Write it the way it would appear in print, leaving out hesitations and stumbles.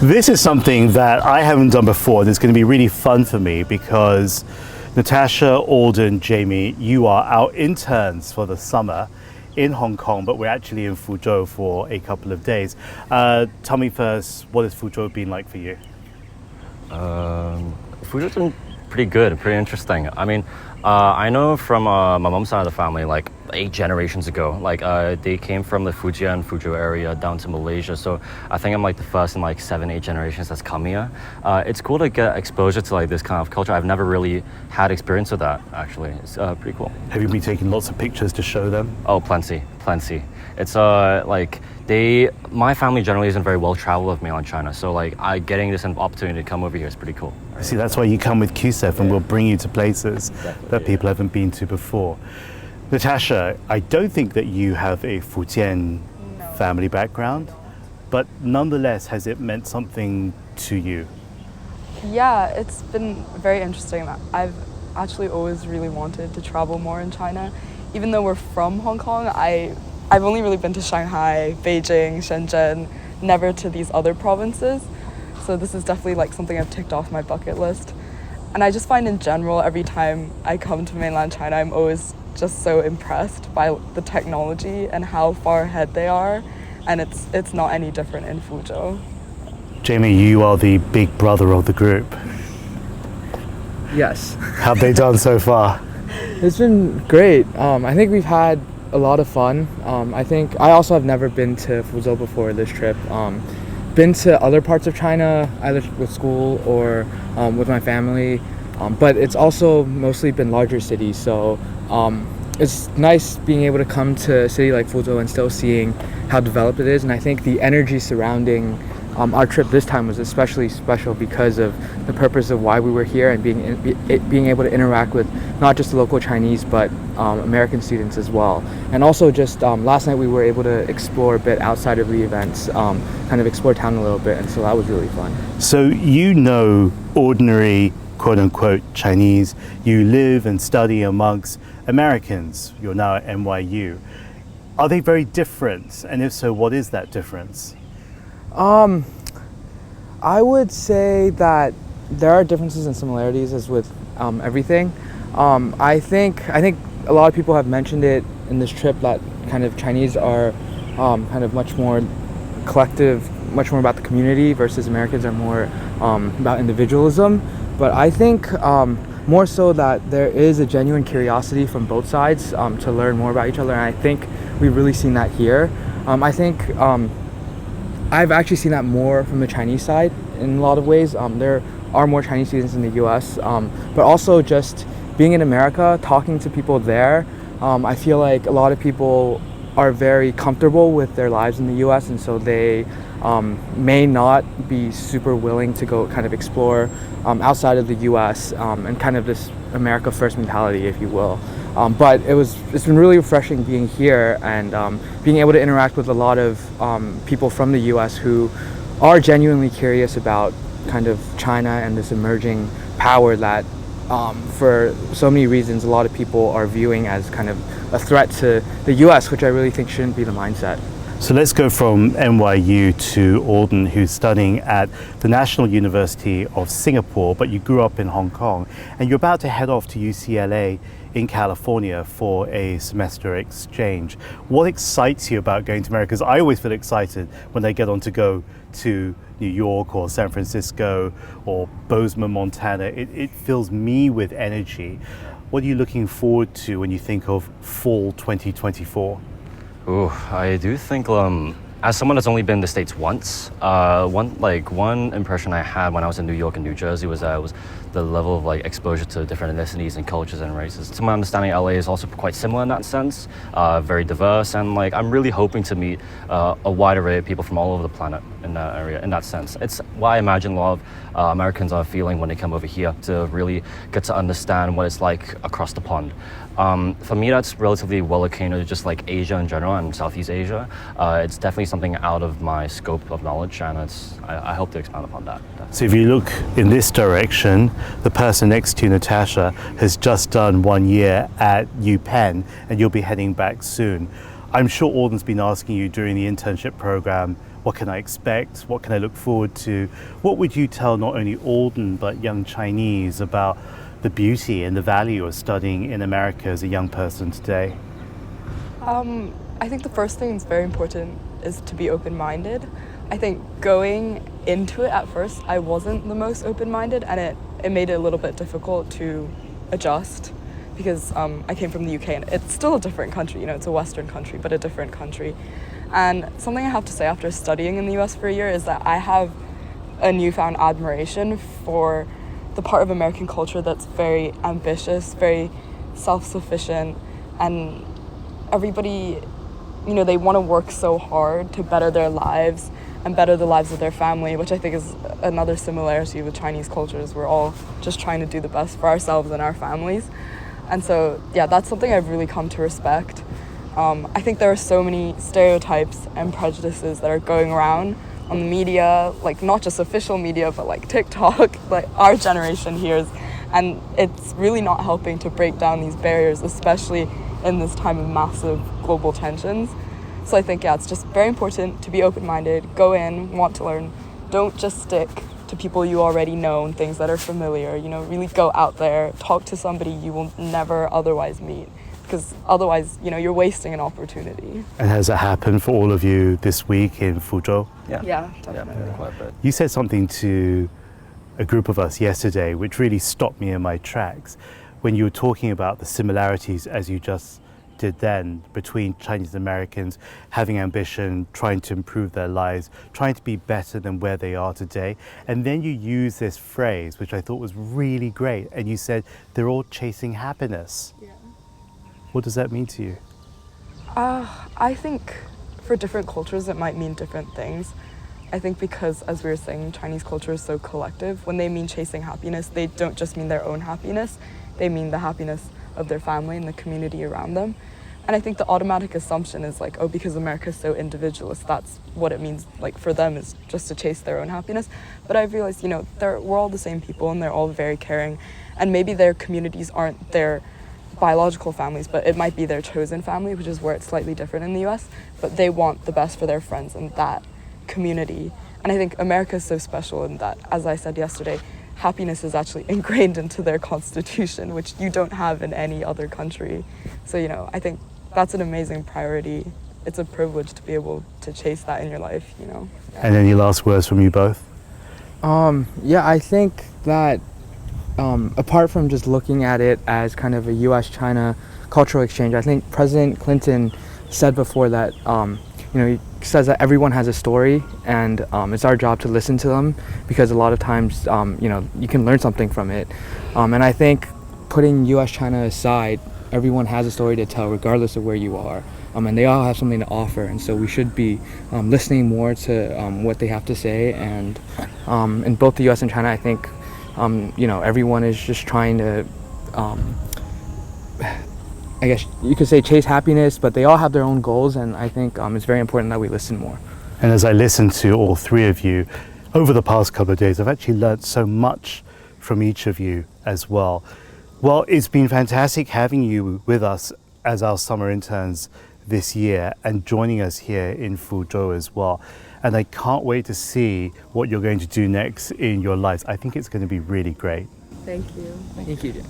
This is something that I haven't done before, and it's going to be really fun for me because Natasha, Alden, Jamie, you are our interns for the summer in Hong Kong, but we're actually in Fuzhou for a couple of days. Tell me first, what has Fuzhou been like for you? Fuzhou's been pretty good, pretty interesting. I mean, I know from my mom's side of the family, like 8 generations ago, they came from the Fujian, Fuzhou area down to Malaysia. So I think I'm like the first in like 7, 8 generations that's come here. It's cool to get exposure to like this kind of culture. I've never really had experience with that, actually. It's pretty cool. Have you been taking lots of pictures to show them? Oh, plenty. It's my family generally isn't very well traveled with mainland China, so getting this opportunity to come over here is pretty cool. See, that's why you come with CUSEF, and we'll bring you to places that people haven't been to before. Natasha, I don't think that you have a Fujian family background, but nonetheless, has it meant something to you? Yeah, it's been very interesting. I've actually always really wanted to travel more in China. Even though we're from Hong Kong, I've only really been to Shanghai, Beijing, Shenzhen, never to these other provinces. So this is definitely like something I've ticked off my bucket list. And I just find in general, every time I come to mainland China, I'm always just so impressed by the technology and how far ahead they are. And it's not any different in Fuzhou. Jamie, you are the big brother of the group. Yes. How have they done so far? It's been great. I think we've had a lot of fun. I also have never been to Fuzhou before this trip. Been to other parts of China, either with school or with my family, but it's also mostly been larger cities. So it's nice being able to come to a city like Fuzhou and still seeing how developed it is. And I think the energy surrounding our trip this time was especially special because of the purpose of why we were here and being able to interact with not just the local Chinese but American students as well. And also just last night we were able to explore a bit outside of the events, kind of explore town a little bit, and so that was really fun. So you know ordinary quote-unquote Chinese, you live and study amongst Americans, you're now at NYU. Are they very different? And if so, what is that difference? I would say that there are differences and similarities as with everything. I think a lot of people have mentioned it in this trip that kind of Chinese are kind of much more collective, much more about the community, versus Americans are more about individualism. But I think more so that there is a genuine curiosity from both sides to learn more about each other, and I think we've really seen that here. I think I've actually seen that more from the Chinese side in a lot of ways. There are more Chinese students in the US, but also just being in America, talking to people there, I feel like a lot of people are very comfortable with their lives in the US, and so they may not be super willing to go kind of explore outside of the US and kind of this America first mentality, if you will. But it's been really refreshing being here and being able to interact with a lot of people from the US who are genuinely curious about kind of China and this emerging power that for so many reasons a lot of people are viewing as kind of a threat to the US, which I really think shouldn't be the mindset. So let's go from NYU to Alden, who's studying at the National University of Singapore, but you grew up in Hong Kong, and you're about to head off to UCLA in California for a semester exchange. What excites you about going to America? Because I always feel excited when I get on to go to New York or San Francisco or Bozeman, Montana. It fills me with energy. What are you looking forward to when you think of fall 2024? I do think, as someone that's only been in the States once, one impression I had when I was in New York and New Jersey was that it was the level of exposure to different ethnicities and cultures and races. To my understanding, LA is also quite similar in that sense, very diverse, and I'm really hoping to meet a wide array of people from all over the planet in that area, in that sense. It's what I imagine a lot of Americans are feeling when they come over here, to really get to understand what it's like across the pond. For me, that's relatively well akin to just Asia in general and Southeast Asia. It's definitely something out of my scope of knowledge, and I hope to expand upon that. So if you look in this direction, the person next to Natasha has just done 1 year at UPenn, and you'll be heading back soon. I'm sure Alden's been asking you during the internship program, What can I expect? What can I look forward to? What would you tell not only Alden but young Chinese about the beauty and the value of studying in America as a young person today? I think the first thing that's very important is to be open-minded. I think going into it at first, I wasn't the most open-minded, and it made it a little bit difficult to adjust because I came from the UK, and it's still a different country. You know, it's a Western country, but a different country. And something I have to say after studying in the US for a year is that I have a newfound admiration for the part of American culture that's very ambitious, very self-sufficient, and everybody, you know, they want to work so hard to better their lives and better the lives of their family, which I think is another similarity with Chinese cultures. We're all just trying to do the best for ourselves and our families. And so, yeah, that's something I've really come to respect. I think there are so many stereotypes and prejudices that are going around on the media, like not just official media, but like TikTok, like our generation hears. And it's really not helping to break down these barriers, especially in this time of massive global tensions. So I think, yeah, it's just very important to be open-minded, go in, want to learn. Don't just stick to people you already know and things that are familiar. You know, really go out there, talk to somebody you will never otherwise meet, because otherwise, you know, you're wasting an opportunity. And has it happened for all of you this week in Fuzhou? Yeah, definitely. Yeah, quite a bit. You said something to a group of us yesterday which really stopped me in my tracks when you were talking about the similarities, as you just did then, between Chinese Americans having ambition, trying to improve their lives, trying to be better than where they are today. And then you use this phrase, which I thought was really great, and you said they're all chasing happiness. Yeah. What does that mean to you? I think for different cultures it might mean different things. I think because, as we were saying, Chinese culture is so collective. When they mean chasing happiness, they don't just mean their own happiness, they mean the happiness of their family and the community around them. And I think the automatic assumption is like, oh, because America is so individualist, that's what it means, like for them, is just to chase their own happiness. But I've realized, you know, we're all the same people and they're all very caring. And maybe their communities aren't their biological families, but it might be their chosen family, which is where it's slightly different in the US. But they want the best for their friends and that community. And I think America is so special in that, as I said yesterday, happiness is actually ingrained into their constitution, which you don't have in any other country. So, you know, I think that's an amazing priority. It's a privilege to be able to chase that in your life, you know. And any last words from you both? Yeah, I think that apart from just looking at it as kind of a US-China cultural exchange, I think President Clinton said before that, you know, he says that everyone has a story, and it's our job to listen to them, because a lot of times, you know, you can learn something from it. And I think putting US-China aside, everyone has a story to tell regardless of where you are. And they all have something to offer, and so we should be listening more to what they have to say. And in both the US and China, I think, you know, everyone is just trying to, I guess you could say, chase happiness, but they all have their own goals, and I think it's very important that we listen more. And as I listened to all three of you over the past couple of days, I've actually learned so much from each of you as well. Well, it's been fantastic having you with us as our summer interns this year and joining us here in Fuzhou as well. And I can't wait to see what you're going to do next in your lives. I think it's going to be really great. Thank you. Thank you.